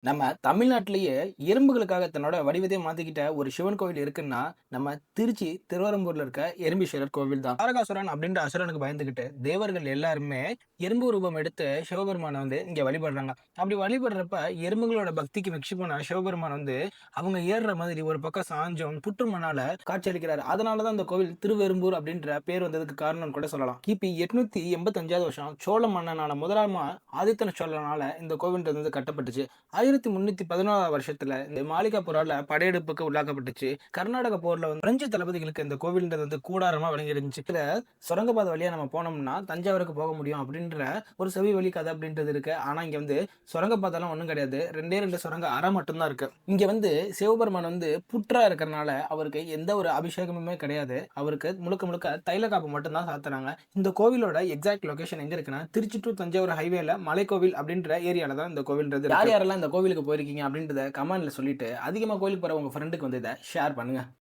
நம்ம தமிழ்நாட்டிலேயே எறும்புகளுக்காக தன்னோட வடிவத்தை மாத்திக்கிட்ட ஒரு சிவன் கோவில் இருக்குன்னா, நம்ம திருச்சி திருவெறும்பூர்ல இருக்க எறும்பீஸ்வரர் கோவில் தான். தாரகாசுரன் அப்படின்ற அசுரனுக்கு பயந்துகிட்டு தேவர்கள் எல்லாருமே எறும்பு ரூபம் எடுத்து சிவபெருமானை இங்க வழிபடுறாங்க. அப்படி வழிபடுறப்ப எறும்புகளோட பக்திக்கு மெச்சி போன சிவபெருமான் அவங்க ஏறுற மாதிரி ஒரு பக்கம் சாஞ்சும் புற்று மணால காட்சியளிக்கிறாரு. அதனாலதான் இந்த கோவில் திருவெறும்பூர் அப்படின்ற பேர் வந்ததுக்கு காரணம்னு கூட சொல்லலாம். கிபி 885 வருஷம் சோழ மன்னனான முதலாம் ஆதித்தன சோழனால இந்த கோவில்ன்றது கட்டப்பட்டுச்சு. 1314 வருஷத்துல இந்த மாளிகாபுரால படையெடுப்புக்கு உள்ளாக்கப்பட்டுச்சு. கர்நாடக போர்ல பிரெஞ்சு தளபதிகளுக்கு இந்த கோவில்ன்றது கூடாரமா விளங்கி இருந்துச்சு. இதுல சுரங்கப்பாதை வழியா நம்ம போனோம்னா தஞ்சாவூருக்கு போக முடியும் அப்படின்ற ஒரு செவி வழி கதை அப்படின்றது இருக்கு. ஆனா இங்க சுரங்கப்பாதைலாம் ஒண்ணும் கிடையாது. ரெண்டே ரெண்டு சுரங்க அறை மட்டும்தான் இருக்கு. இங்க சிவபெருமான் புற்றா இருக்கிறனால அவருக்கு எந்த ஒரு அபிஷேகமுமே கிடையாது. அவருக்கு முழுக்க முழுக்க தைல காப்பு மட்டும்தான் சாத்துறாங்க. இந்த கோவிலோட எக்ஸாக்ட் லொகேஷன் எங்க இருக்குன்னா, திருச்சி டு தஞ்சாவூர் ஹைவேல மலைக்கோவில் அப்படின்ற ஏரியால தான் இந்த கோவில்ன்றது இருக்கு. யார் யாரெல்லாம் இந்த கோவிலுக்கு போயிருக்கீங்க அப்படின்றத கமெண்ட்ல சொல்லிட்டு அதிகமா கோயிலுக்கு போற உங்க ஃப்ரெண்டுக்கு இதை ஷேர் பண்ணுங்க.